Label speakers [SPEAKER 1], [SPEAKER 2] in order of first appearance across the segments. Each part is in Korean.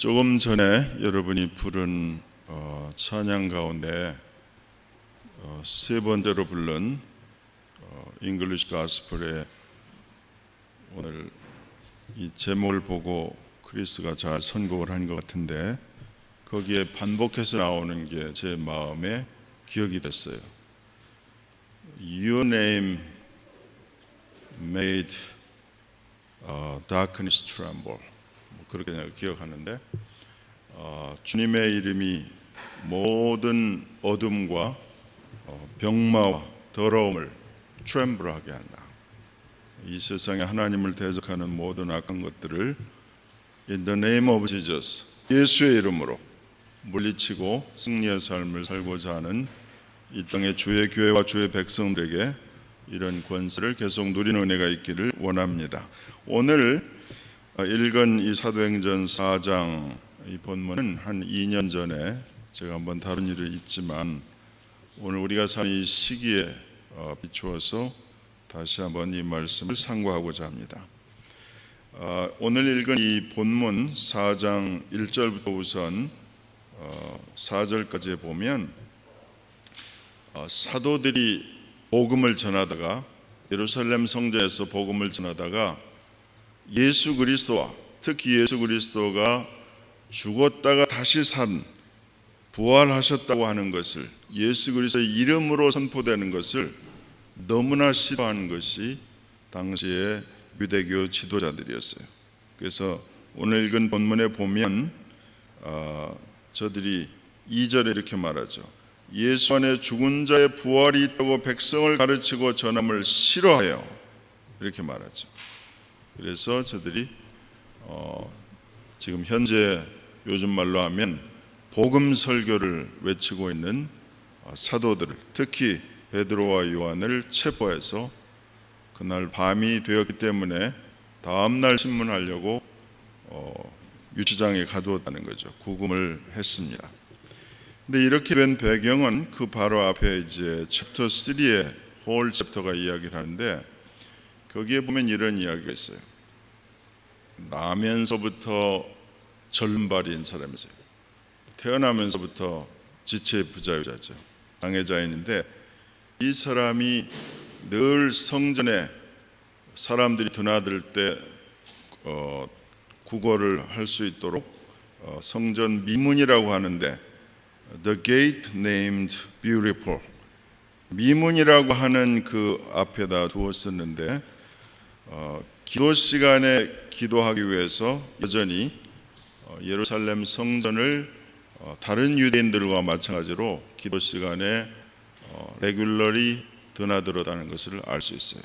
[SPEAKER 1] 조금 전에 여러분이 부른 찬양 가운데 세 번째로 부른 잉글리시 가스펠의 오늘 이 제목을 보고 크리스가 잘 선곡을 한 것 같은데 거기에 반복해서 나오는 게 제 마음에 기억이 됐어요. Your name made darkness tremble. 그렇게 내가 기억하는데 주님의 이름이 모든 어둠과 병마와 더러움을 트렘블하게 한다. 이 세상에 하나님을 대적하는 모든 악한 것들을 In the name of Jesus, 예수의 이름으로 물리치고 승리의 삶을 살고자 하는 이 땅의 주의 교회와 주의 백성들에게 이런 권세를 계속 누리는 은혜가 있기를 원합니다. 오늘 읽은 이 사도행전 4장 이 본문은 한 2년 전에 제가 한번 다룬 일이 있지만 오늘 우리가 사는 이 시기에 비추어서 다시 한번 이 말씀을 상고하고자 합니다. 오늘 읽은 이 본문 4장 1절부터 우선 4절까지 보면 사도들이 복음을 전하다가 예루살렘 성전에서 복음을 전하다가 예수 그리스도와 특히 예수 그리스도가 죽었다가 다시 산 부활하셨다고 하는 것을 예수 그리스도의 이름으로 선포되는 것을 너무나 싫어하는 것이 당시의 유대교 지도자들이었어요. 그래서 오늘 읽은 본문에 보면 저들이 2절에 이렇게 말하죠. 예수 안에 죽은 자의 부활이 있다고 백성을 가르치고 전함을 싫어하여 이렇게 말하죠. 그래서 저들이 지금 현재 요즘 말로 하면 복음 설교를 외치고 있는 사도들을 특히 베드로와 요한을 체포해서 그날 밤이 되었기 때문에 다음날 신문하려고 유치장에 가두었다는 거죠. 구금을 했습니다. 근데 이렇게 된 배경은 그 바로 앞에 이제 챕터 3의 홀 챕터가 이야기를 하는데 거기에 보면 이런 이야기가 있어요. 나면서부터 절름발이인 사람이세요. 태어나면서부터 지체 부자유자죠. 장애자인인데 이 사람이 늘 성전에 사람들이 드나들 때 구걸을 할 수 있도록 성전 미문이라고 하는데 The gate named beautiful 미문이라고 하는 그 앞에다 두었었는데 기도 시간에 기도하기 위해서 여전히 예루살렘 성전을 다른 유대인들과 마찬가지로 기도 시간에 레귤러리 드나들었다는 것을 알 수 있어요.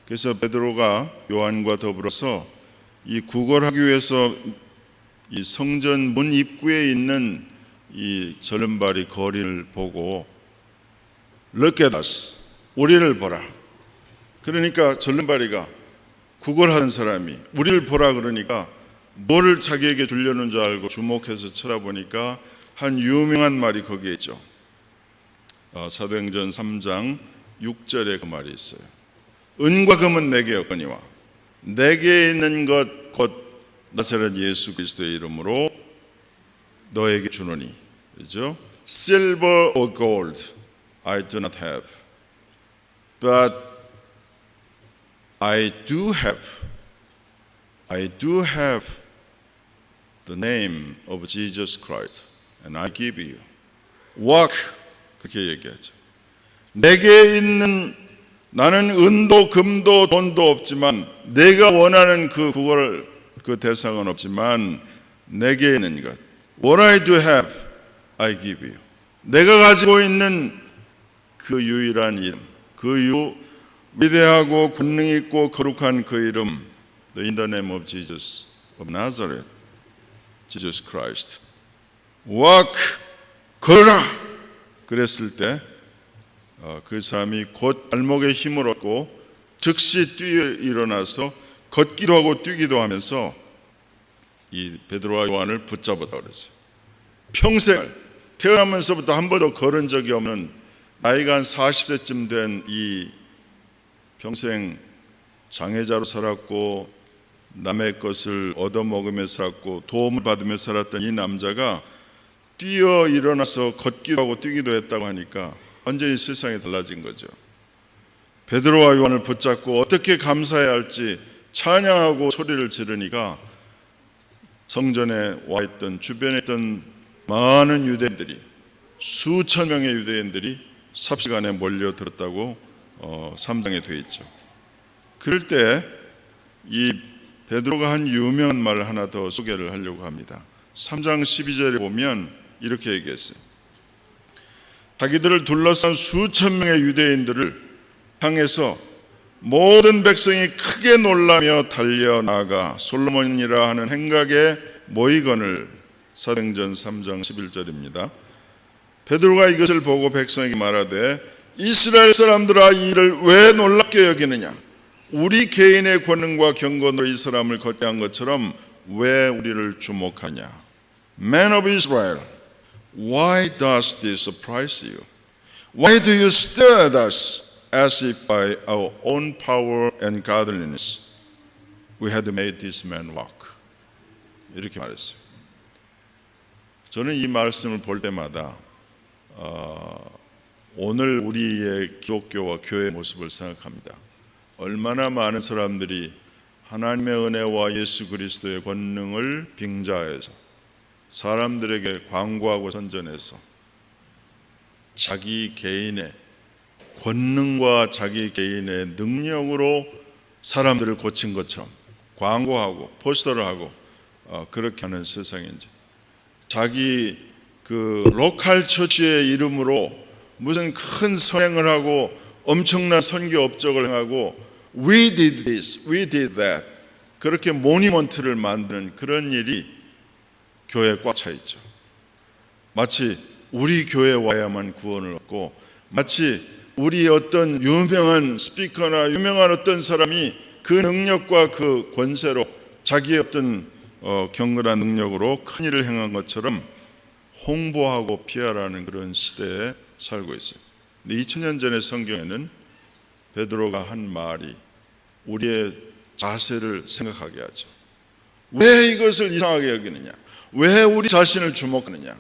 [SPEAKER 1] 그래서 베드로가 요한과 더불어서 이 구걸하기 위해서 이 성전 문 입구에 있는 이 절름발이 거리를 보고 Look at us, 우리를 보라. 그러니까 절름발이가 구걸하는 사람이 우리를 보라 그러니까 뭐를 자기에게 주려는 줄 알고 주목해서 쳐다보니까 한 유명한 말이 거기에 있죠. 사도행전 3장 6절에 그 말이 있어요. 은과 금은 내게 없거니와 내게 있는 것 곧 나사렛 예수 그리스도의 이름으로 너에게 주노니. 그렇죠? Silver or gold I do not have, but I do have the name of Jesus Christ, and I give you. Walk. 그렇게 얘기하죠. 내게 있는 나는 은도 금도 돈도 없지만 내가 원하는 그 구걸 그 대상은 없지만 내게 있는 것. What I do have, I give you. 내가 가지고 있는 그 유일한 이름, 그 위대하고 권능 있고 거룩한 그 이름, In the name of Jesus of Nazareth, Jesus Christ. Walk, 걸어라. 그랬을 때 그 사람이 곧 발목에 힘을 얻고 즉시 뛰어 일어나서 걷기도 하고 뛰기도 하면서 이 베드로와 요한을 붙잡았다 그랬어요. 평생 태어나면서부터 한 번도 걸은 적이 없는 나이가 한 40세쯤 된 이 평생 장애자로 살았고 남의 것을 얻어먹으며 살았고 도움을 받으며 살았던 이 남자가 뛰어 일어나서 걷기도 하고 뛰기도 했다고 하니까 완전히 세상이 달라진 거죠. 베드로와 요한을 붙잡고 어떻게 감사해야 할지 찬양하고 소리를 지르니까 성전에 와 있던 주변에 있던 많은 유대인들이, 수천 명의 유대인들이 삽시간에 몰려들었다고 3장에 되어 있죠. 그럴 때 이 베드로가 한 유명한 말을 하나 더 소개를 하려고 합니다. 3장 12절에 보면 이렇게 얘기했어요. 자기들을 둘러싼 수천 명의 유대인들을 향해서 모든 백성이 크게 놀라며 달려나가 솔로몬이라 하는 행각에 모이거늘. 사도행전 3장 11절입니다. 베드로가 이것을 보고 백성에게 말하되 이스라엘 사람들아 이 일을 왜 놀랍게 여기느냐? 우리 개인의 권능과 경건으로 이 사람을 걷게 한 것처럼 왜 우리를 주목하냐? Man of Israel, why does this surprise you? Why do you stare at us as if by our own power and godliness we had made this man walk? 이렇게 말했어요. 저는 이 말씀을 볼 때마다 오늘 우리의 기독교와 교회의 모습을 생각합니다. 얼마나 많은 사람들이 하나님의 은혜와 예수 그리스도의 권능을 빙자해서 사람들에게 광고하고 선전해서 자기 개인의 권능과 자기 개인의 능력으로 사람들을 고친 것처럼 광고하고 포스터를 하고 그렇게 하는 세상인지, 자기 그 로컬 처치의 이름으로 무슨 큰 선행을 하고 엄청난 선교 업적을 행하고 We did this, we did that, 그렇게 모니먼트를 만드는 그런 일이 교회에 꽉 차 있죠. 마치 우리 교회에 와야만 구원을 얻고, 마치 우리 어떤 유명한 스피커나 유명한 어떤 사람이 그 능력과 그 권세로 자기의 어떤 경건한 능력으로 큰 일을 행한 것처럼 홍보하고 피하라는 그런 시대에 살고 있어요. 근데 2000년 전의 성경에는 베드로가 한 말이 우리의 자세를 생각하게 하죠. 왜 이것을 이상하게 여기느냐? 왜 우리 자신을 주목하느냐?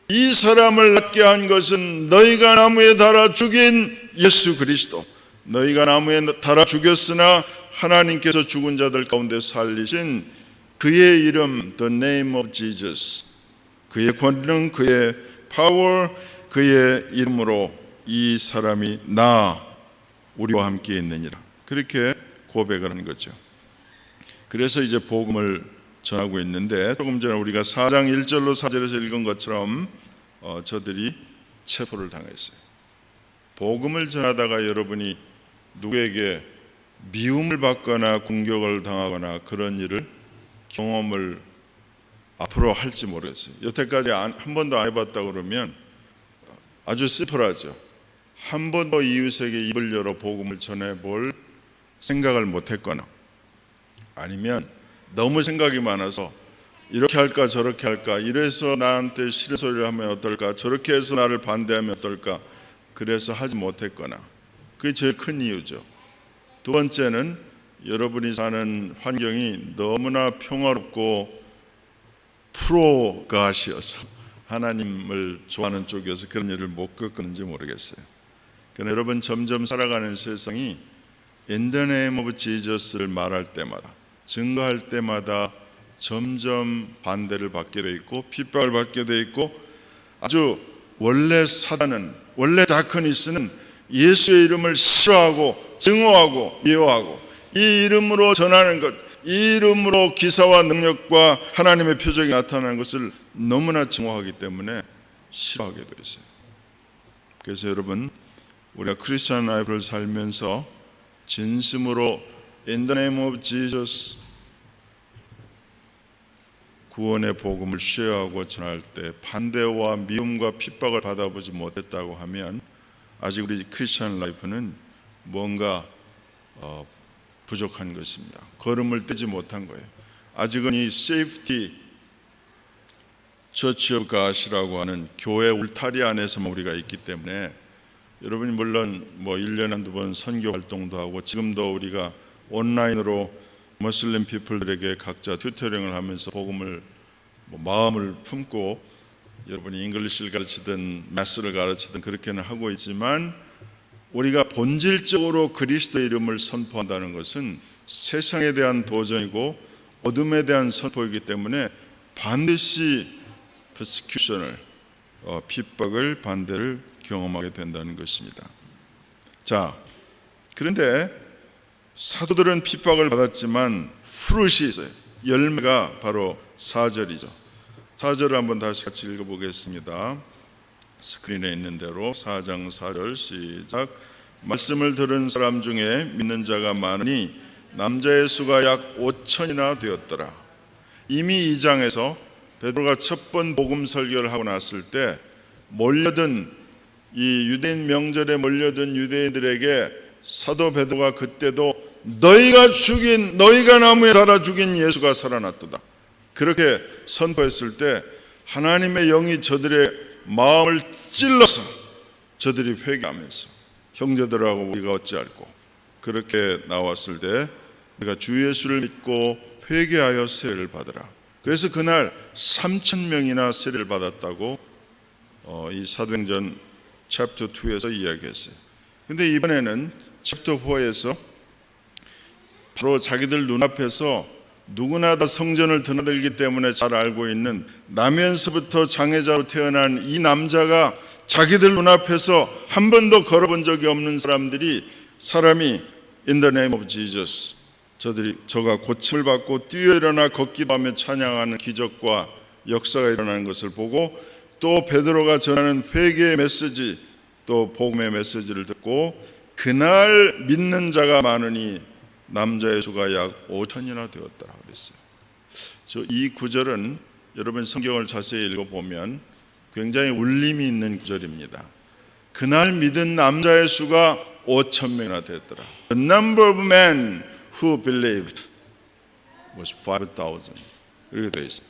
[SPEAKER 1] 이 사람을 낫게 한 것은 너희가 나무에 달아 죽인 예수 그리스도, 너희가 나무에 달아 죽였으나 하나님께서 죽은 자들 가운데 살리신 그의 이름, the name of Jesus, 그의 권능, 그의 power, 그의 이름으로 이 사람이 우리와 함께 있느니라, 그렇게 고백을 하는 거죠. 그래서 이제 복음을 전하고 있는데, 조금 전에 우리가 4장 1절로 4절에서 읽은 것처럼 저들이 체포를 당했어요. 복음을 전하다가 여러분이 누구에게 미움을 받거나 공격을 당하거나 그런 일을 경험을 앞으로 할지 모르겠어요. 여태까지 한 번도 안 해봤다 그러면 아주 슬퍼하죠. 한 번도 이웃에게 입을 열어 복음을 전해볼 생각을 못했거나, 아니면 너무 생각이 많아서 이렇게 할까 저렇게 할까, 이래서 나한테 싫은 소리를 하면 어떨까, 저렇게 해서 나를 반대하면 어떨까, 그래서 하지 못했거나, 그게 제일 큰 이유죠. 두 번째는 여러분이 사는 환경이 너무나 평화롭고 프로가시여서 하나님을 좋아하는 쪽이어서 그런 일을 못 겪었는지 모르겠어요. 그러나 여러분, 점점 살아가는 세상이 In the name of Jesus를 말할 때마다, 증거할 때마다 점점 반대를 받게 돼 있고 핍박을 받게 돼 있고, 아주 원래 사단은, 원래 다크니스는 예수의 이름을 싫어하고 증오하고 미워하고, 이 이름으로 전하는 것, 이 이름으로 기사와 능력과 하나님의 표적이 나타나는 것을 너무나 증오하기 때문에 싫어하게 되어 있어요. 그래서 여러분, 우리가 크리스천 라이프를 살면서 진심으로 In the name of Jesus 구원의 복음을 쉐어하고 전할 때 반대와 미움과 핍박을 받아보지 못했다고 하면 아직 우리 크리스천 라이프는 뭔가 부족한 것입니다. 걸음을 떼지 못한 거예요. 아직은 이 세이프티 처치 오브 갓이라고 하는 교회 울타리 안에서만 우리가 있기 때문에, 여러분이 물론 1년에 한두 번 선교 활동도 하고 지금도 우리가 온라인으로 무슬림 피플들에게 각자 튜터링을 하면서 복음을 마음을 품고 여러분이 잉글리시를 가르치든 매스를 가르치든 그렇게는 하고 있지만 우리가 본질적으로 그리스도의 이름을 선포한다는 것은 세상에 대한 도전이고 어둠에 대한 선포이기 때문에 반드시 persecution을 핍박을 반대를 경험하게 된다는 것입니다. 자, 그런데 사도들은 핍박을 받았지만 fruit이 있어요. 열매가 바로 4절이죠. 4절을 한번 다시 같이 읽어보겠습니다. 스크린에 있는 대로 4장 4절 시작. 말씀을 들은 사람 중에 믿는 자가 많으니 남자의 수가 약 5천이나 되었더라. 이미 이 장에서 베드로가 첫 번 복음 설교를 하고 났을 때 몰려든 이 유대인 명절에 몰려든 유대인들에게 사도 베드로가 그때도 너희가 나무에 달아 죽인 예수가 살아났도다 그렇게 선포했을 때 하나님의 영이 저들의 마음을 찔러서 저들이 회개하면서 형제들하고 우리가 어찌할꼬 그렇게 나왔을 때 우리가 주 예수를 믿고 회개하여 세례를 받으라. 그래서 그날 3,000명이나 세례를 받았다고 이 사도행전 챕터 2에서 이야기했어요. 근데 이번에는 챕터 4에서 바로 자기들 눈앞에서 누구나 다 성전을 드나들기 때문에 잘 알고 있는 나면서부터 장애자로 태어난 이 남자가 자기들 눈앞에서 한 번도 걸어본 적이 없는 사람이 In the name of Jesus 저가 고침을 받고 뛰어 일어나 걷기도 하며 찬양하는 기적과 역사가 일어나는 것을 보고 또 베드로가 전하는 회개의 메시지 또 복음의 메시지를 듣고 그날 믿는 자가 많으니 남자의 수가 약 5천이나 되었더라 그랬어요. 이 구절은 여러분 성경을 자세히 읽어보면 굉장히 울림이 있는 구절입니다. 그날 믿은 남자의 수가 5,000명이나 됐더라. The number of men who believed was 5,000 이렇게 되어 있어요.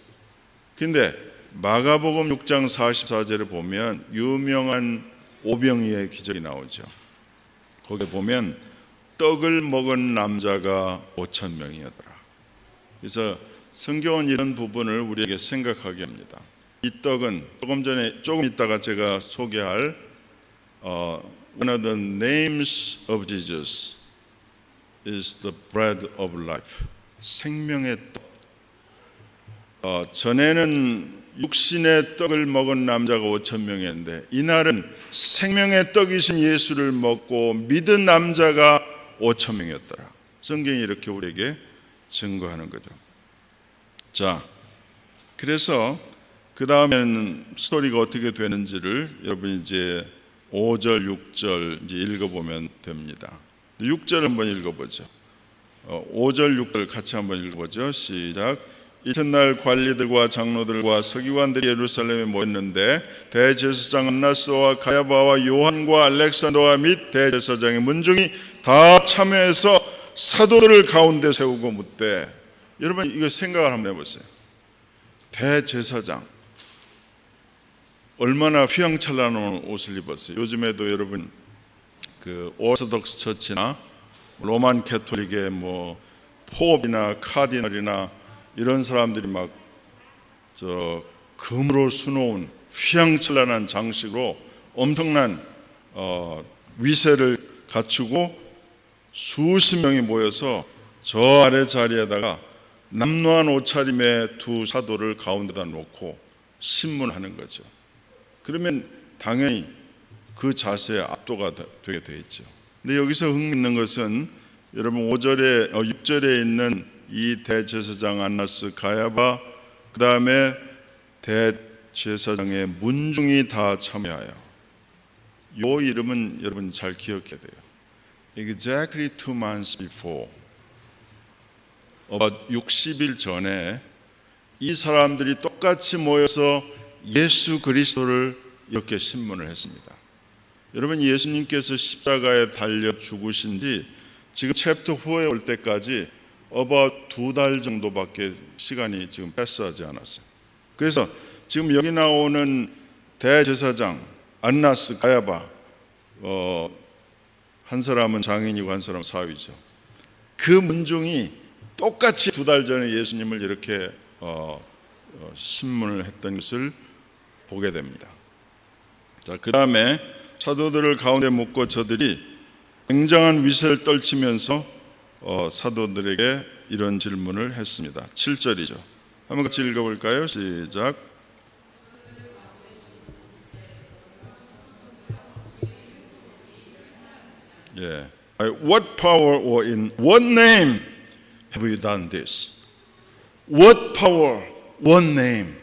[SPEAKER 1] 근데 마가복음 6장 44절에 보면 유명한 오병이의 기적이 나오죠. 거기에 보면 떡을 먹은 남자가 5,000명이었더라. 그래서 성경은 이런 부분을 우리에게 생각하게 합니다. 이 떡은 조금 있다가 제가 소개할 one of the names of Jesus is the bread of life. 생명의 떡. 전에는 육신의 떡을 먹은 남자가 5,000명이었는데 이날은 생명의 떡이신 예수를 먹고 믿은 남자가 5,000명이었더라. 성경이 이렇게 우리에게 증거하는 거죠. 자, 그래서 그 다음에는 스토리가 어떻게 되는지를 여러분이 이제 5절, 6절 이제 읽어보면 됩니다. 6절 한번 읽어보죠. 5절, 6절 같이 한번 읽어보죠. 시작. 이튿날 관리들과 장로들과 서기관들이 예루살렘에 모였는데 대제사장 안나스와 가야바와 요한과 알렉산더와 및 대제사장의 문중이 다 참여해서 사도들을 가운데 세우고 묻되, 여러분 이거 생각을 한번 해보세요. 대제사장 얼마나 휘황찬란한 옷을 입었어요. 요즘에도 여러분 그 오르소독스 처치나 로만 캐톨릭의 포업이나 카디널이나 이런 사람들이 막 금으로 수놓은 휘황찬란한 장식으로 엄청난 위세를 갖추고 수십 명이 모여서 저 아래 자리에다가 남루한 옷차림의 두 사도를 가운데다 놓고 신문하는 거죠. 그러면 당연히 그 자세에 압도가 되게 돼 있죠. 근데 여기서 흥미있는 것은 여러분 6절에 있는 이 대제사장 안나스, 가야바, 그 다음에 대제사장의 문중이 다 참여하여, 이 이름은 여러분 잘 기억해야 돼요. Exactly 2 months before, about 60일 전에 이 사람들이 똑같이 모여서 예수 그리스도를 이렇게 신문을 했습니다. 여러분 예수님께서 십자가에 달려 죽으신 지 지금 챕터 4에 올 때까지 about 2달 정도밖에 시간이 지금 패스하지 않았어요. 그래서 지금 여기 나오는 대제사장 안나스, 가야바, 한 사람은 장인이고 한 사람은 사위죠. 그 문중이 똑같이 2달 전에 예수님을 이렇게 신문을 했던 것을 보게 됩니다. 자, 그 다음에 사도들을 가운데 묶고 저들이 굉장한 위세를 떨치면서 사도들에게 이런 질문을 했습니다. 7절이죠. 한번 같이 읽어볼까요? 시작. 예. What power or in what name have you done this? What power, what name?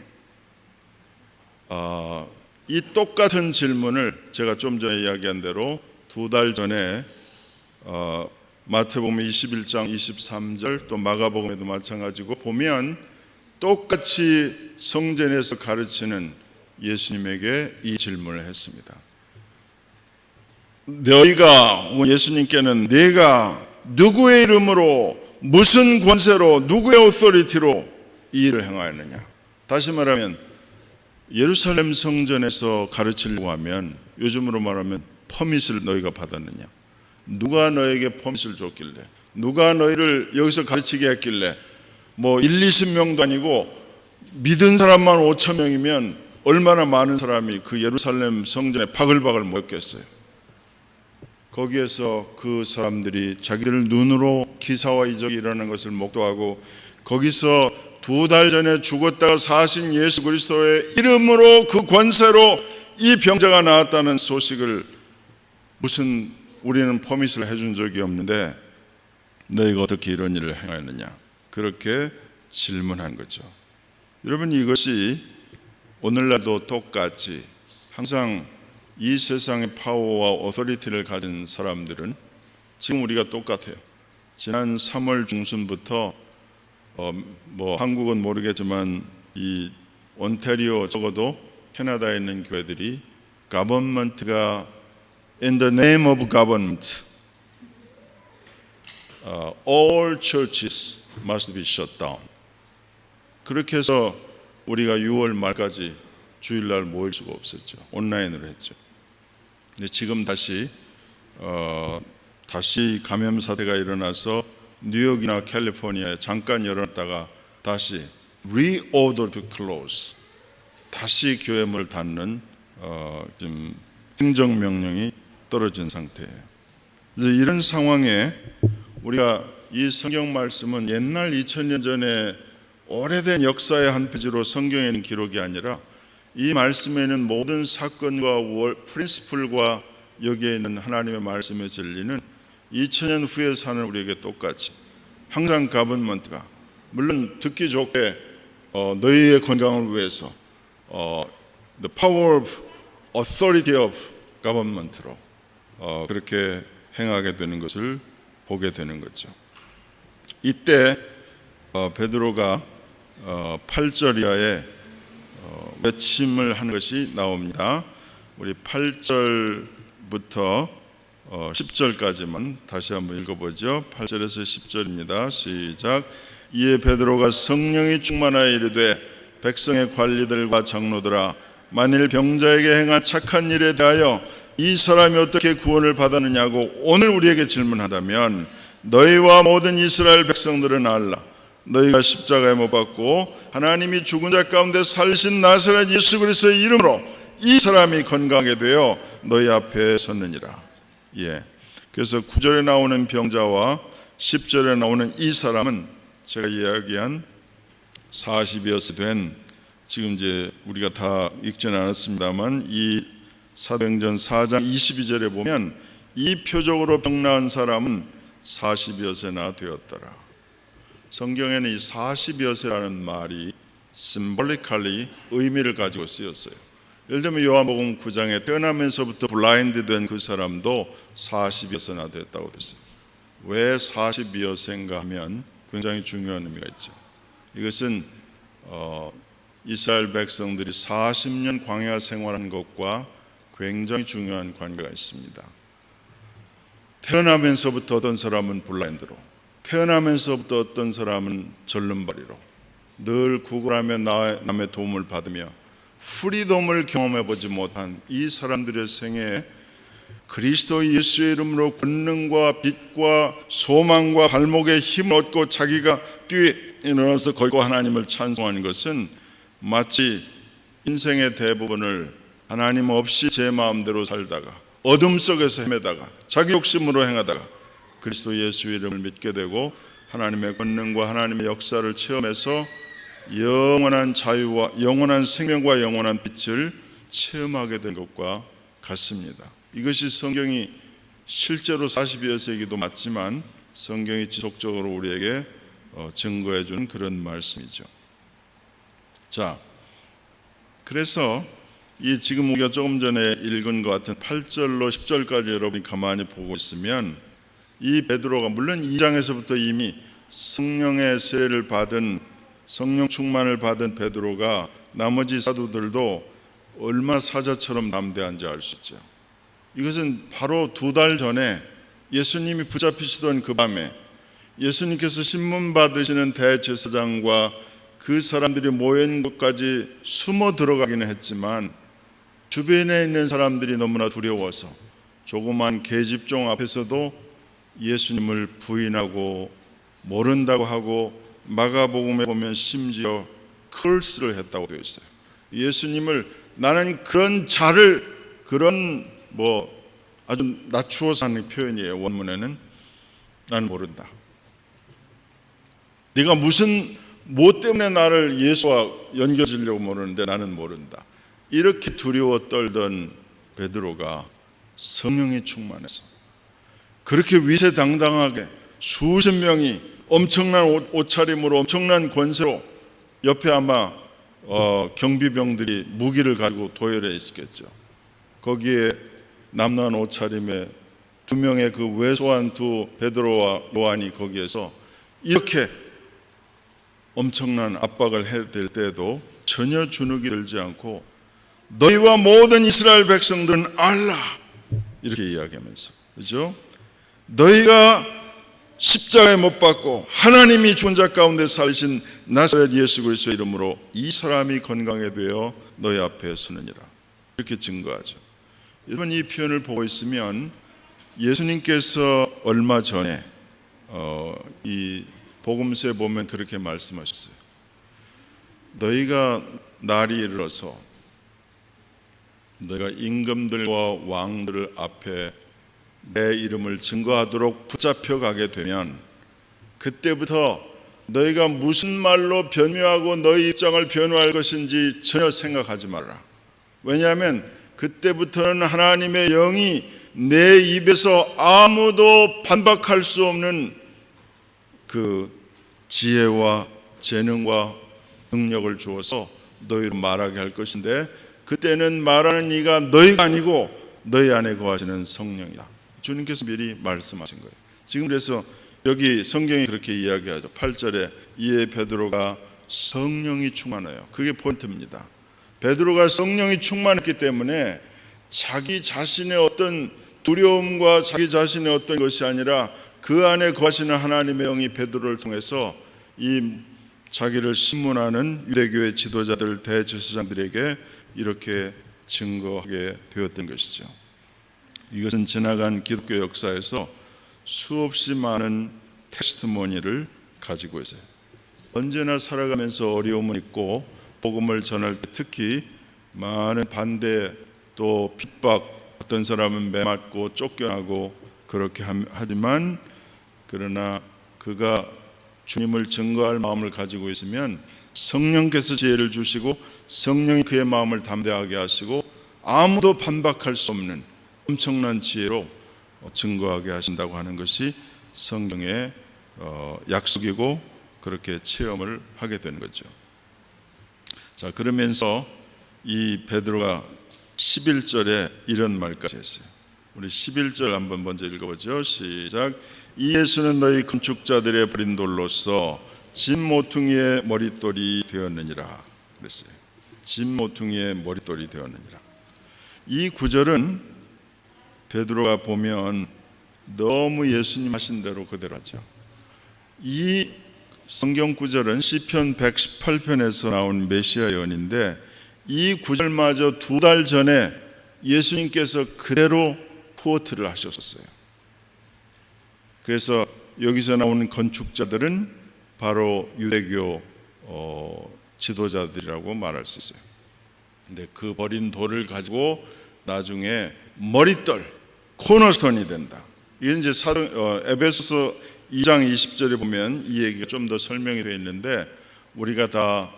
[SPEAKER 1] 이 똑같은 질문을 제가 좀 전에 이야기한 대로 2달 전에 마태복음 21장 23절 또 마가복음에도 마찬가지고 보면 똑같이 성전에서 가르치는 예수님에게 이 질문을 했습니다. 너희가, 예수님께는 내가 누구의 이름으로 무슨 권세로 누구의 오토리티로 이 일을 행하였느냐. 다시 말하면 예루살렘 성전에서 가르치려고 하면 요즘으로 말하면 퍼밋을 너희가 받았느냐. 누가 너에게 퍼밋을 줬길래, 누가 너희를 여기서 가르치게 했길래, 뭐 1, 20명도 아니고 믿은 사람만 5천 명이면 얼마나 많은 사람이 그 예루살렘 성전에 바글바글 모였겠어요. 거기에서 그 사람들이 자기들 눈으로 기사와 이적이 일어나는 것을 목도하고 거기서 2달 전에 죽었다가 사신 예수 그리스도의 이름으로 그 권세로 이 병자가 나았다는 소식을 무슨 우리는 퍼밋을 해준 적이 없는데 너희가 어떻게 이런 일을 행하였느냐, 그렇게 질문한 거죠. 여러분, 이것이 오늘날도 똑같이 항상 이 세상의 파워와 오토리티를 가진 사람들은 지금 우리가 똑같아요. 지난 3월 중순부터 뭐 한국은 모르겠지만 이 온타리오, 적어도 캐나다에 있는 교회들이 government가 in the name of government all churches must be shut down. 그렇게 해서 우리가 6월 말까지 주일날 모일 수가 없었죠. 온라인으로 했죠. 근데 지금 다시 감염 사태가 일어나서 뉴욕이나 캘리포니아에 잠깐 열었다가 다시 reorder to close, 다시 교회 문을 닫는 지금 행정명령이 떨어진 상태예요. 그래서 이런 상황에 우리가 이 성경 말씀은 옛날 2000년 전에 오래된 역사의 한 페이지로 성경에 있는 기록이 아니라 이 말씀에는 모든 사건과 프린시플과 여기에 있는 하나님의 말씀의 진리는 2000년 후에 사는 우리에게 똑같이 항상 가버먼트가, 물론 듣기 좋게 너희의 건강을 위해서 the power of authority of government로 그렇게 행하게 되는 것을 보게 되는 거죠. 이때 베드로가 8절 이하에 외침을 하는 것이 나옵니다. 우리 8절부터 10절까지만 다시 한번 읽어보죠. 8절에서 10절입니다. 시작. 이에 베드로가 성령이 충만하여 이르되 백성의 관리들과 장로들아, 만일 병자에게 행한 착한 일에 대하여 이 사람이 어떻게 구원을 받았느냐고 오늘 우리에게 질문하다면 너희와 모든 이스라엘 백성들은 알라. 너희가 십자가에 못 박고 하나님이 죽은 자 가운데 살리신 나사렛 예수 그리스도의 이름으로 이 사람이 건강하게 되어 너희 앞에 섰느니라. 예. 그래서 9절에 나오는 병자와 10절에 나오는 이 사람은 제가 이야기한 40여세 된, 지금 이제 우리가 다 읽지는 않았습니다만 이 사도행전 4장 22절에 보면 이 표적으로 병 나은 사람은 40여세나 되었더라. 성경에는 이 40여세라는 말이 symbolically 의미를 가지고 쓰였어요. 예를 들면 요한복음 9장에 태어나면서부터 블라인드 된 그 사람도 40여세나 됐다고 됐어요. 왜 40여세인가 하면 굉장히 중요한 의미가 있죠. 이것은 이스라엘 백성들이 40년 광야 생활한 것과 굉장히 중요한 관계가 있습니다. 태어나면서부터 어떤 사람은 블라인드로, 태어나면서부터 어떤 사람은 절름발이로 늘 구걸하며 남의 도움을 받으며 프리덤을 경험해보지 못한 이 사람들의 생애에 그리스도 예수의 이름으로 권능과 빛과 소망과 발목에 힘을 얻고 자기가 뛰어 일어나서 걸고 하나님을 찬송하는 것은 마치 인생의 대부분을 하나님 없이 제 마음대로 살다가 어둠 속에서 헤매다가 자기 욕심으로 행하다가 그리스도 예수의 이름을 믿게 되고 하나님의 권능과 하나님의 역사를 체험해서 영원한 자유와 영원한 생명과 영원한 빛을 체험하게 된 것과 같습니다. 이것이 성경이 실제로 42여 세기도 맞지만 성경이 지속적으로 우리에게 증거해 주는 그런 말씀이죠. 자, 그래서 이 지금 우리가 조금 전에 읽은 것 같은 8절로 10절까지 여러분이 가만히 보고 있으면 이 베드로가 물론 2장에서부터 이미 성령의 세례를 받은 성령 충만을 받은 베드로가 나머지 사도들도 얼마나 사자처럼 담대한지 알 수 있죠. 이것은 바로 2달 전에 예수님이 붙잡히시던 그 밤에 예수님께서 신문 받으시는 대제사장과 그 사람들이 모인 곳까지 숨어 들어가기는 했지만 주변에 있는 사람들이 너무나 두려워서 조그만 계집종 앞에서도 예수님을 부인하고 모른다고 하고 마가복음에 보면 심지어 컬스를 했다고 되어 있어요. 예수님을 나는 그런 자를 그런 아주 낮추어서 하는 표현이에요. 원문에는 나는 모른다. 네가 뭐 때문에 나를 예수와 연결지려고 모르는데 나는 모른다. 이렇게 두려워 떨던 베드로가 성령이 충만해서 그렇게 위세당당하게 수십 명이 엄청난 옷차림으로 엄청난 권세로 옆에 아마 경비병들이 무기를 가지고 도열해 있었겠죠. 거기에 남루한 옷차림에 2명의 그 왜소한 베드로와 요한이 거기에서 이렇게 엄청난 압박을 해댈 때도 전혀 주눅이 들지 않고 너희와 모든 이스라엘 백성들은 알라 이렇게 이야기하면서, 그렇죠? 너희가 십자가에 못 박고 하나님이 죽은 자 가운데 살리신 나사렛 예수 그리스도의 이름으로 이 사람이 건강하게 되어 너희 앞에 서느니라 이렇게 증거하죠. 여러분 이 표현을 보고 있으면 예수님께서 얼마 전에 이 복음서에 보면 그렇게 말씀하셨어요. 너희가 날이 이르러서 너희가 임금들과 왕들 앞에 내 이름을 증거하도록 붙잡혀 가게 되면 그때부터 너희가 무슨 말로 변명하고 너희 입장을 변호할 것인지 전혀 생각하지 말아라. 왜냐하면 그때부터는 하나님의 영이 내 입에서 아무도 반박할 수 없는 그 지혜와 재능과 능력을 주어서 너희로 말하게 할 것인데 그때는 말하는 이가 너희가 아니고 너희 안에 거하시는 성령이다. 주님께서 미리 말씀하신 거예요. 지금 그래서 여기 성경이 그렇게 이야기하죠. 8절에 이에 베드로가 성령이 충만해요. 그게 포인트입니다. 베드로가 성령이 충만했기 때문에 자기 자신의 어떤 두려움과 자기 자신의 어떤 것이 아니라 그 안에 거하시는 하나님의 영이 베드로를 통해서 이 자기를 신문하는 유대교회 지도자들 대제사장들에게 이렇게 증거하게 되었던 것이죠. 이것은 지나간 기독교 역사에서 수없이 많은 테스트모니를 가지고 있어요. 언제나 살아가면서 어려움은 있고 복음을 전할 때 특히 많은 반대 또 핍박, 어떤 사람은 매맞고 쫓겨나고 그렇게 하지만 그러나 그가 주님을 증거할 마음을 가지고 있으면 성령께서 지혜를 주시고 성령이 그의 마음을 담대하게 하시고 아무도 반박할 수 없는 엄청난 지혜로 증거하게 하신다고 하는 것이 성경의 약속이고 그렇게 체험을 하게 되는 거죠. 자, 그러면서 이 베드로가 11절에 이런 말까지 했어요. 우리 11절 한번 먼저 읽어보죠. 시작. 이 예수는 너희 건축자들의 버린 돌로서 진 모퉁이의 머릿돌이 되었느니라 그랬어요. 진 모퉁이의 머릿돌이 되었느니라. 이 구절은 베드로가 보면 너무 예수님 하신 대로 그대로 하죠. 이 성경 구절은 시편 118편에서 나온 메시아 예언인데 이 구절마저 2달 전에 예수님께서 그대로 쿼트를 하셨었어요. 그래서 여기서 나오는 건축자들은 바로 유대교 지도자들이라고 말할 수 있어요. 근데 그 버린 돌을 가지고 나중에 머릿돌, 코너스톤이 된다. 이게 이제 에베소서 2장 20절에 보면 이 얘기가 좀 더 설명이 되어 있는데, 우리가 다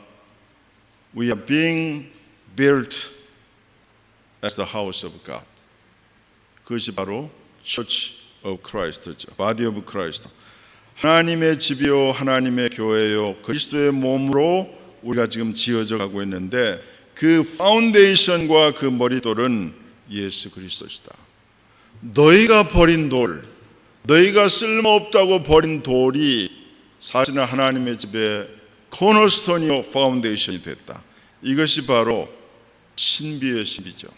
[SPEAKER 1] We are being built as the house of God. 그것이 바로 Church of Christ죠. Body of Christ. 하나님의 집이요, 하나님의 교회요, 그리스도의 몸으로 우리가 지금 지어져 가고 있는데, 그 파운데이션과 그 머리돌은 예수 그리스도시다. 너희가 버린 돌, 너희가 쓸모없다고 버린 돌이 사실은 하나님의 집의 코너스톤이요 파운데이션이 됐다. 이것이 바로 신비의 신이죠.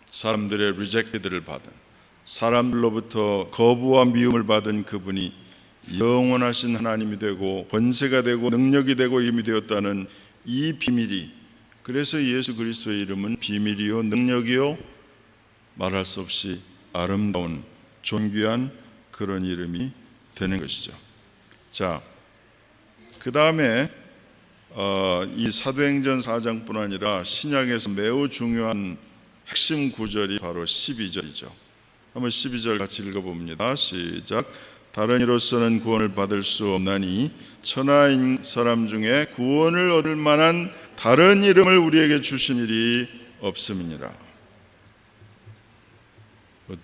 [SPEAKER 1] 사람들의 리젝티드를 받은, 사람들로부터 거부와 미움을 받은 그분이 영원하신 하나님이 되고 권세가 되고 능력이 되고 힘이 되었다는 이 비밀이, 그래서 예수 그리스도의 이름은 비밀이요 능력이요 말할 수 없이 아름다운 존귀한 그런 이름이 되는 것이죠. 자, 그 다음에 이 사도행전 4장뿐 아니라 신약에서 매우 중요한 핵심 구절이 바로 12절이죠. 한번 12절 같이 읽어봅니다. 시작. 다른 이로서는 구원을 받을 수 없나니 천하인 사람 중에 구원을 얻을 만한 다른 이름을 우리에게 주신 일이 없음이니라.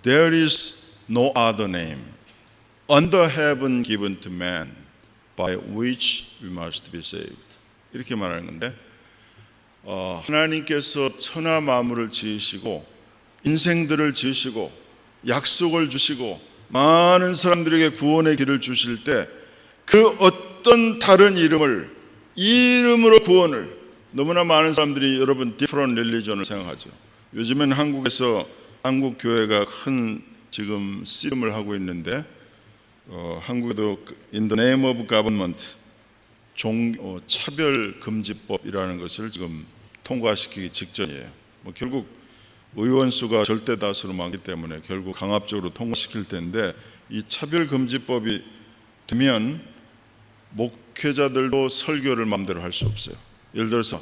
[SPEAKER 1] There is no other name under heaven given to man by which we must be saved. 이렇게 말하는 건데, 하나님께서 천하 만물을 지으시고 인생들을 지으시고 약속을 주시고 많은 사람들에게 구원의 길을 주실 때, 그 어떤 다른 이름을, 이 이름으로 구원을, 너무나 많은 사람들이 여러분 different religion을 생각하죠. 요즘엔 한국에서 한국 교회가 큰 지금 씨름을 하고 있는데, 한국에도 in the name of government 차별 금지법이라는 것을 지금 통과시키기 직전이에요. 결국 의원 수가 절대 다수로 많기 때문에 결국 강압적으로 통과시킬 텐데, 이 차별 금지법이 되면 목회자들도 설교를 마음대로 할 수 없어요. 예를 들어서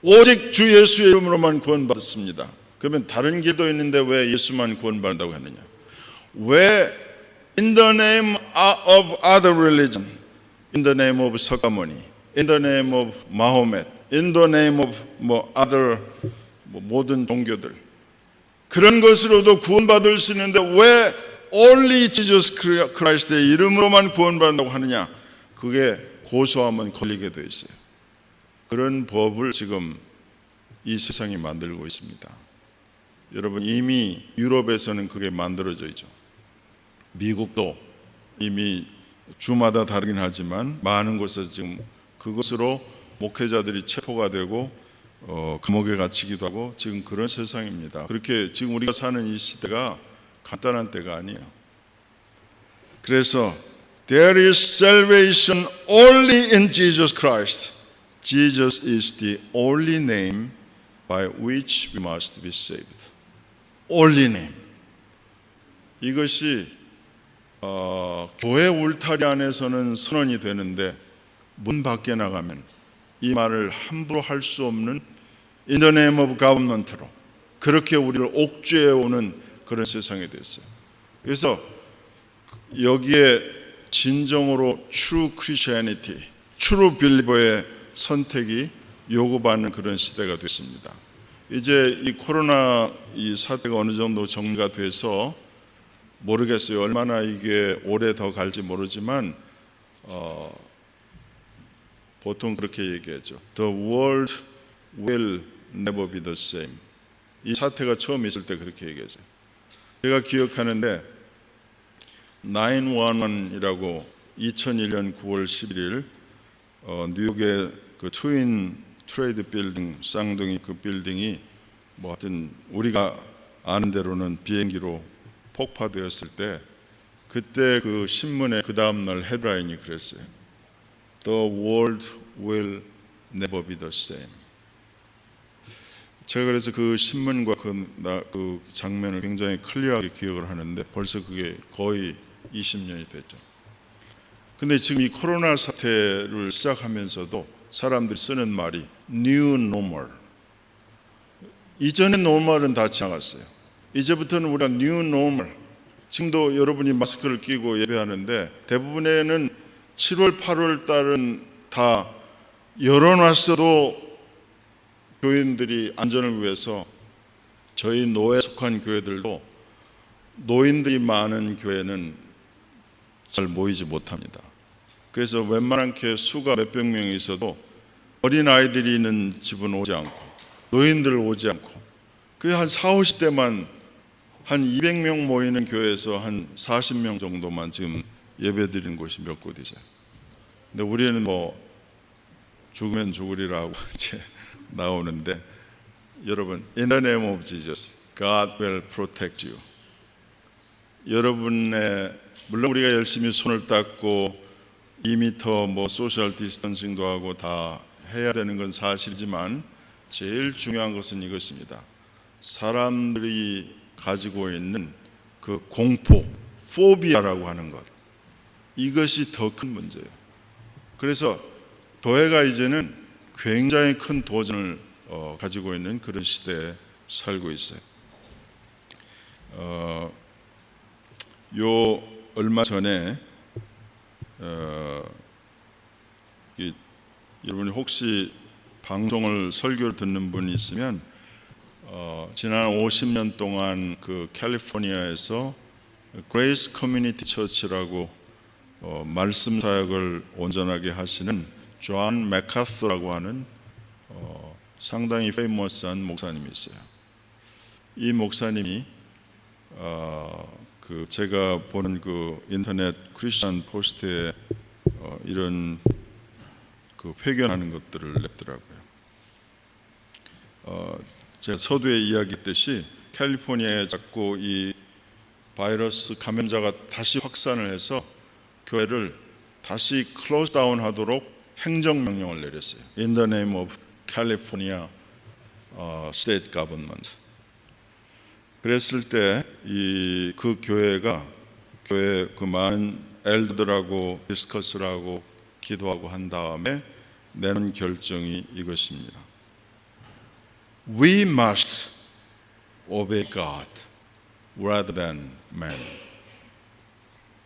[SPEAKER 1] 오직 주 예수의 이름으로만 구원받았습니다. 그러면 다른 길도 있는데 왜 예수만 구원받는다고 했느냐? 왜 in the name of other religion, in the name of 석가모니, in the name of 마호멧, in the name of other 모든 종교들, 그런 것으로도 구원받을 수 있는데 왜 only Jesus Christ의 이름으로만 구원받는다고 하느냐? 그게 고소하면 걸리게 되어 있어요. 그런 법을 지금 이 세상이 만들고 있습니다. 여러분, 이미 유럽에서는 그게 만들어져 있죠. 미국도 이미 주마다 다르긴 하지만 많은 곳에서 지금 그것으로 목회자들이 체포가 되고 감옥에 갇히기도 하고 지금 그런 세상입니다. 그렇게 지금 우리가 사는 이 시대가 간단한 때가 아니에요. 그래서 There is salvation only in Jesus Christ. Jesus is the only name by which we must be saved. Only name. 이것이 교회 울타리 안에서는 선언이 되는데 문 밖에 나가면 이 말을 함부로 할 수 없는 In the name of government로 그렇게 우리를 옥죄해 오는 그런 세상이 됐어요. 그래서 여기에 진정으로 True Christianity, True Believer의 선택이 요구받는 그런 시대가 됐습니다. 이제 이 코로나 이 사태가 어느 정도 정리가 돼서 모르겠어요. 얼마나 이게 오래 더 갈지 모르지만 보통 그렇게 얘기하죠. The world will never be the same. 이 사태가 처음 있을 때 그렇게 얘기했어요. 제가 기억하는데 911이라고 2001년 9월 11일 뉴욕의 그 트윈 트레이드 빌딩 쌍둥이 그 빌딩이 뭐 하여튼 우리가 아는 대로는 비행기로 폭파되었을 때 그때 그 신문에 그 다음날 헤드라인이 그랬어요. The world will never be the same. 제가 그래서 그 신문과 그 장면을 굉장히 클리어하게 기억을 하는데 벌써 그게 거의 20년이 됐죠. 근데 지금 이 코로나 사태를 시작하면서도 사람들이 쓰는 말이 New Normal. 이전의 노멀은 다 지나갔어요. 이제부터는 우리가 New Normal. 지금도 여러분이 마스크를 끼고 예배하는데 대부분에는 7월, 8월 달은 다 열어놨어도 교인들이 안전을 위해서 저희 노회에 속한 교회들도 노인들이 많은 교회는 잘 모이지 못합니다. 그래서 웬만하게 수가 몇백 명이 있어도 어린아이들이 있는 집은 오지 않고 노인들 오지 않고 그 한 40, 50대만 한 200명 모이는 교회에서 한 40명 정도만 지금 예배 드리는 곳이 몇 곳 있어요. 근데 우리는 뭐 죽으면 죽으리라고 이제 나오는데 여러분, In the name of Jesus, God will protect you. 여러분의 물론 우리가 열심히 손을 닦고 2m 뭐 소셜 디스턴싱도 하고 다 해야 되는 건 사실이지만 제일 중요한 것은 이것입니다. 사람들이 가지고 있는 그 공포, 포비아라고 하는 것, 이것이 더 큰 문제예요. 그래서 교회가 이제는 굉장히 큰 도전을 가지고 있는 그런 시대에 살고 있어요. 얼마 전에 여러분이 혹시 방송을 설교를 듣는 분이 있으면 지난 50년 동안 그 캘리포니아에서 그레이스 커뮤니티 처치라고 말씀 사역을 온전하게 하시는 존 맥카서라고 하는 상당히 페이머스한 목사님이 있어요. 이 목사님이 제가 보는 그 인터넷 크리스천 포스트에 이런 그 회견하는 것들을 냈더라고요. 제가 서두에 이야기했듯이 캘리포니아에 자꾸 이 바이러스 감염자가 다시 확산을 해서 교회를 다시 클로즈 다운 하도록 행정명령을 내렸어요. In the name of California State Government. 그랬을 때 그 교회가 교회 그 많은 엘더들하고 디스커스를 하고 기도하고 한 다음에 내는 결정이 이것입니다. We must obey God rather than man.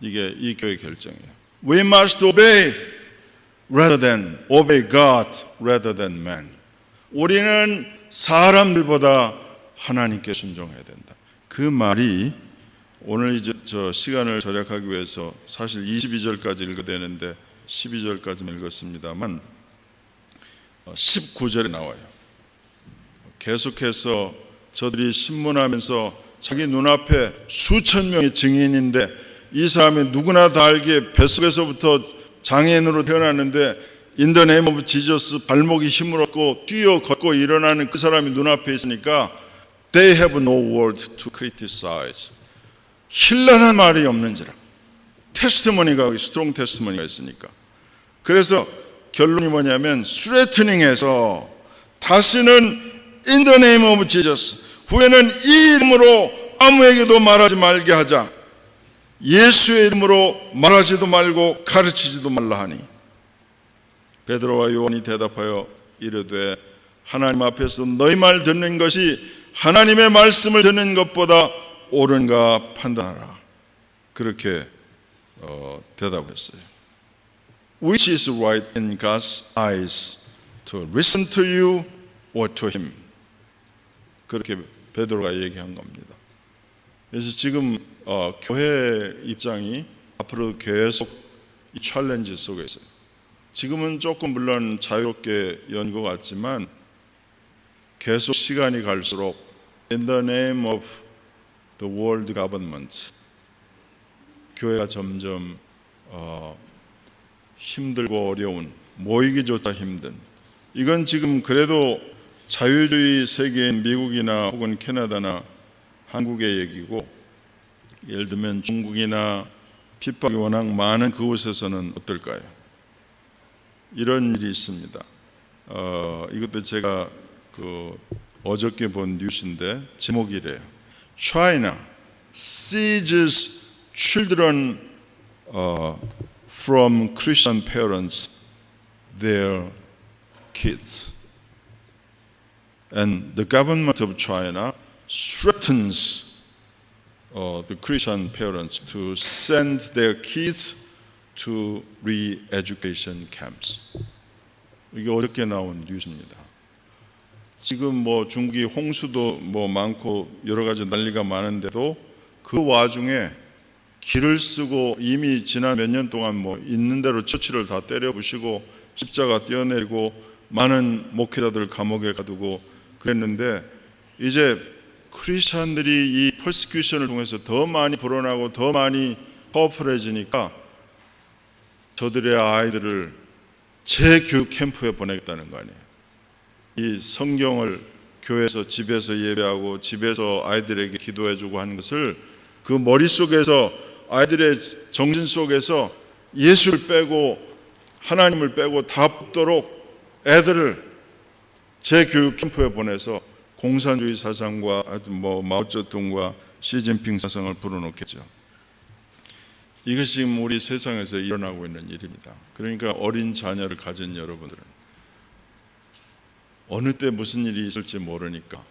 [SPEAKER 1] 이게 이 교회 결정이에요. We must obey God rather than man. 우리는 사람들보다 하나님께 순종해야 된다. 그 말이 오늘 이제 저 시간을 절약하기 위해서 사실 22절까지 읽어야 되는데 12절까지 읽었습니다만 19절에 나와요. 계속해서 저들이 신문하면서 자기 눈앞에 수천 명의 증인인데 이 사람이 누구나 다 알기에 뱃속에서부터 장애인으로 태어났는데 In the name of Jesus 발목이 힘을 얻고 뛰어 걷고 일어나는 그 사람이 눈앞에 있으니까 They have no word to criticize. 힐난한 말이 없는지라. 테스트머니가 스트롱 테스트머니가 있으니까. 그래서 결론이 뭐냐면 스트레트닝해서 다시는 In the name of Jesus 후에는 이 이름으로 아무에게도 말하지 말게 하자. 예수의 이름으로 말하지도 말고 가르치지도 말라 하니 베드로와 요한이 대답하여 이르되 하나님 앞에서 너희 말 듣는 것이 하나님의 말씀을 듣는 것보다 옳은가 판단하라. 그렇게 대답했어요. Which is right in God's eyes, to listen to you or to him? 그렇게 베드로가 얘기한 겁니다. 그래서 지금 교회 입장이 앞으로 계속 이 챌린지 속에 있어요. 지금은 조금 물론 자유롭게 연 것 같지만 계속 시간이 갈수록 In the name of the world government 교회가 점점 힘들고 어려운 모이기조차 힘든 이건 지금 그래도 자유주의 세계인 미국이나 혹은 캐나다나 한국의 얘기고 예를 들면 중국이나 핍박이 워낙 많은 그곳에서는 어떨까요? 이런 일이 있습니다. 이것도 제가 어저께 본 뉴스인데 제목이 이래요. China seizes children from Christian parents, their kids. And the government of China threatens the Christian parents to send their kids to re-education camps. 이게 어렵게 나온 뉴스입니다. 지금 뭐 중국이 홍수도 뭐 많고 여러 가지 난리가 많은데도 그 와중에 길을 쓰고 이미 지난 몇 년 동안 뭐 있는 대로 처치를 다 때려 부시고 십자가 떼어내리고 많은 목회자들 감옥에 가두고 그랬는데 이제 크리스천들이 이 퍼시큐션을 통해서 더 많이 불어나고 더 많이 파워풀해지니까 저들의 아이들을 재교육 캠프에 보내겠다는 거 아니에요. 이 성경을 교회에서 집에서 예배하고 집에서 아이들에게 기도해주고 하는 것을 그 머릿속에서 아이들의 정신 속에서 예수를 빼고 하나님을 빼고 다 뽑도록 애들을 재교육 캠프에 보내서 공산주의 사상과 뭐 마오쩌둥과 시진핑 사상을 불어넣겠죠. 이것이 지금 우리 세상에서 일어나고 있는 일입니다. 그러니까 어린 자녀를 가진 여러분들은 어느 때 무슨 일이 있을지 모르니까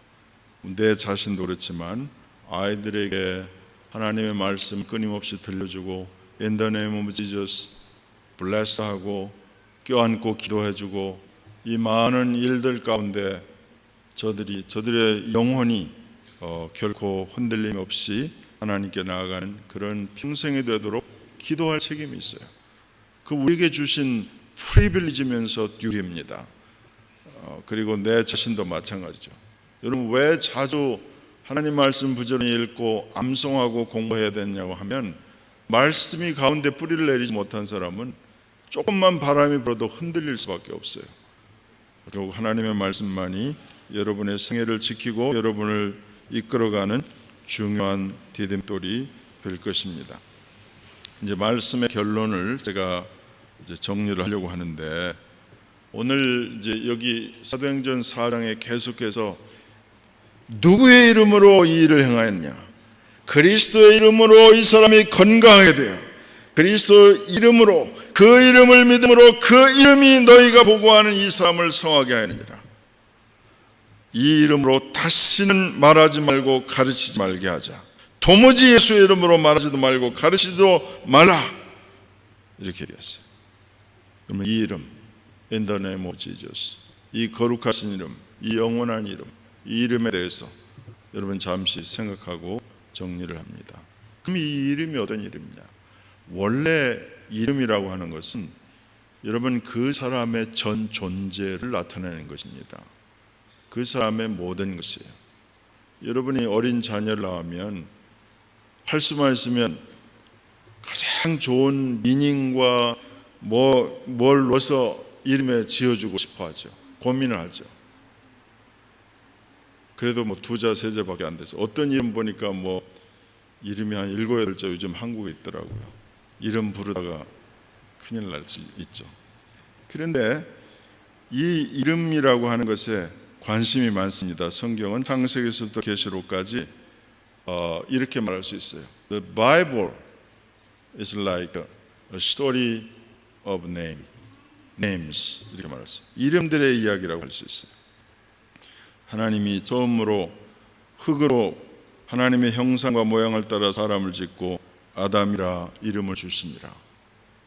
[SPEAKER 1] 내 자신도 그렇지만 아이들에게 하나님의 말씀 끊임없이 들려주고 In the name of Jesus bless하고 껴안고 기도해주고 이 많은 일들 가운데 저들의 영혼이 결코 흔들림 없이 하나님께 나아가는 그런 평생이 되도록 기도할 책임이 있어요. 그 우리에게 주신 프리빌리지면서 듀티입니다. 그리고 내 자신도 마찬가지죠. 여러분 왜 자주 하나님 말씀 부지런히 읽고 암송하고 공부해야 되냐고 하면 말씀이 가운데 뿌리를 내리지 못한 사람은 조금만 바람이 불어도 흔들릴 수밖에 없어요. 결국 하나님의 말씀만이 여러분의 생애를 지키고 여러분을 이끌어가는 중요한 디딤돌이 될 것입니다. 이제 말씀의 결론을 제가 이제 정리를 하려고 하는데 오늘 이제 여기 사도행전 4장에 계속해서 누구의 이름으로 이 일을 행하였냐? 그리스도의 이름으로 이 사람이 건강하게 되어 그리스도 이름으로 그 이름을 믿음으로 그 이름이 너희가 보고하는 이 사람을 성하게 하느니라. 이 이름으로 다시는 말하지 말고 가르치지 말게 하자. 도무지 예수의 이름으로 말하지도 말고 가르치지도 말라. 이렇게 얘기했어요. 그러면 이 이름 In the name of Jesus, 이 거룩하신 이름, 이 영원한 이름, 이 이름에 대해서 여러분 잠시 생각하고 정리를 합니다. 그럼 이 이름이 어떤 이름이냐? 원래 이름이라고 하는 것은 여러분 그 사람의 전 존재를 나타내는 것입니다. 그 사람의 모든 것이에요. 여러분이 어린 자녀를 낳으면 할 수만 있으면 가장 좋은 미닝과 뭘 넣어서 이름에 지어주고 싶어 하죠. 고민을 하죠. 그래도 뭐 2자 3자밖에 안 돼서 어떤 이름 보니까 뭐 이름이 한 7, 8자 요즘 한국에 있더라고요. 이름 부르다가 큰일 날 수 있죠. 그런데 이 이름이라고 하는 것에 관심이 많습니다. 성경은 창세기서부터 계시록까지 이렇게 말할 수 있어요. The Bible is like a story of names 이렇게 말했어요. 이름들의 이야기라고 할 수 있어요. 하나님이 처음으로 흙으로 하나님의 형상과 모양을 따라 사람을 짓고 아담이라 이름을 주시니라.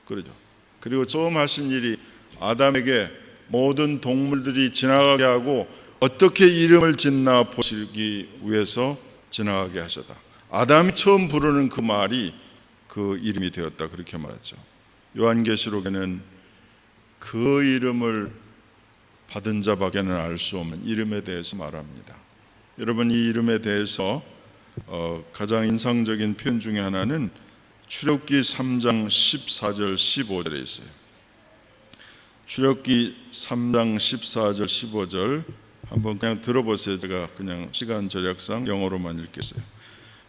[SPEAKER 1] 그러죠. 그리고 처음 하신 일이 아담에게 모든 동물들이 지나가게 하고 어떻게 이름을 짓나 보시기 위해서 지나가게 하셨다. 아담이 처음 부르는 그 말이 그 이름이 되었다. 그렇게 말하죠. 요한계시록에는 그 이름을 받은 자밖에는 알 수 없는 이름에 대해서 말합니다. 여러분 이 이름에 대해서 가장 인상적인 표현 중에 하나는 출애굽기 3장 14절 15절에 있어요. 출애굽기 3장 14절 15절 한번 그냥 들어보세요. 제가 그냥 시간 절약상 영어로만 읽겠어요.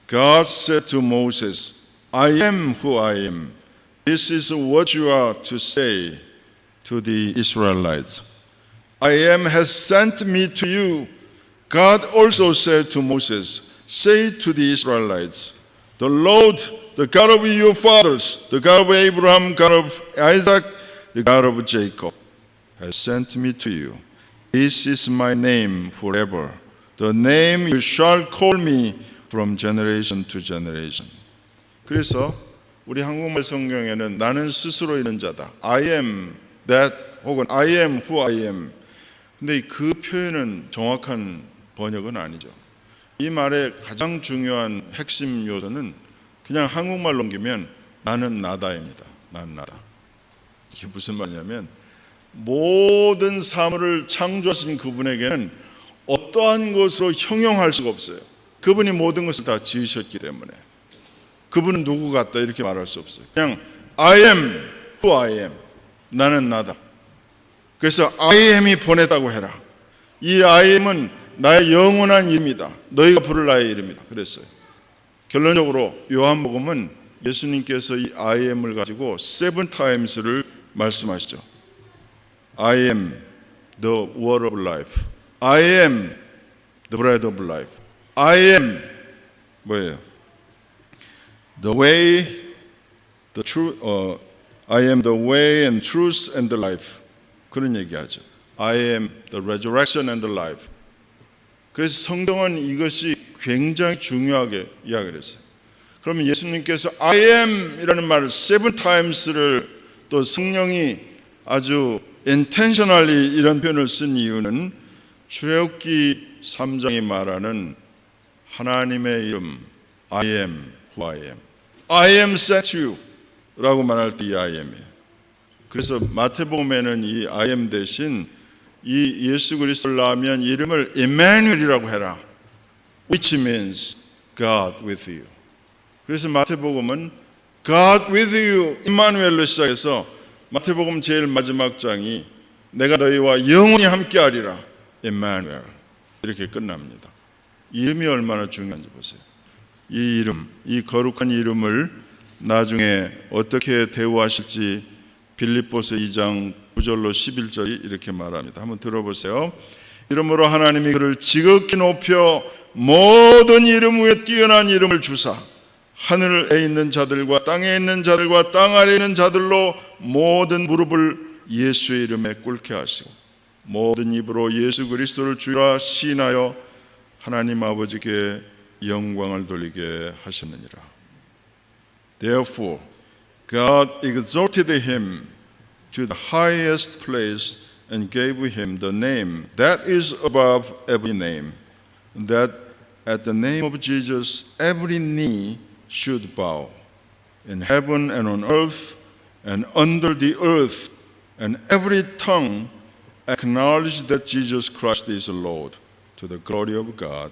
[SPEAKER 1] God said to Moses, I am who I am. This is what you are to say to the Israelites. I am has sent me to you. God also said to Moses, say to the Israelites, the Lord, the God of your fathers, the God of Abraham, God of Isaac, the God of Jacob, has sent me to you. This is my name forever, the name you shall call me from generation to generation. 그래서 우리 한국말 성경에는 나는 스스로 있는 자다, I am that, 혹은 I am who I am. 근데 그 표현은 정확한 번역은 아니죠. 이 말의 가장 중요한 핵심 요소는 그냥 한국말로 옮기면 나는 나다입니다. 나는 나다. 이게 무슨 말이냐면 모든 사물을 창조하신 그분에게는 어떠한 것으로 형용할 수가 없어요. 그분이 모든 것을 다 지으셨기 때문에 그분은 누구 같다 이렇게 말할 수 없어요. 그냥 I am who I am. 나는 나다. 그래서 I am이 보냈다고 해라. 이 I am은 나의 영원한 이름이다. 너희가 부를 나의 이름이다. 그랬어요. 결론적으로 요한복음은 예수님께서 이 I am을 가지고 7 times를 말씀하시죠. I am the word of life. I am the bread of life. I am 뭐예요? The way, the truth. I am the way and truth and the life. 그런 얘기하죠. I am the resurrection and the life. 그래서 성경은 이것이 굉장히 중요하게 이야기를 했어요. 그러면 예수님께서 I am 이라는 말을 7 times를 또 성령이 아주 intentionally 이런 표현을 쓴 이유는 출애굽기 3장이 말하는 하나님의 이름 I am who I am. I am sent you 라고 말할 때 이 I am이에요. 그래서 마태복음에는 이 I am 대신 이 예수 그리스도를 낳으면 이름을 임마누엘이라고 해라. Which means God with you. 그래서 마태복음은 God with you, 임마누엘로 시작해서 마태복음 제일 마지막 장이 내가 너희와 영원히 함께하리라, 임마누엘 이렇게 끝납니다. 이름이 얼마나 중요한지 보세요. 이 이름, 이 거룩한 이름을 나중에 어떻게 대우하실지 빌립보서 2장 9절로 11절이 이렇게 말합니다. 한번 들어보세요. 이러므로 하나님이 그를 지극히 높여 모든 이름 위에 뛰어난 이름을 주사 하늘에 있는 자들과 땅에 있는 자들과 땅 아래에 있는 자들로 모든 무릎을 예수의 이름에 꿇게 하시고 모든 입으로 예수 그리스도를 주라 시인하여 하나님 아버지께 영광을 돌리게 하셨느니라. Therefore God exalted him to the highest place and gave him the name that is above every name, that at the name of Jesus every knee should bow, in heaven and on earth and under the earth, and every tongue acknowledge that Jesus Christ is Lord, to the glory of God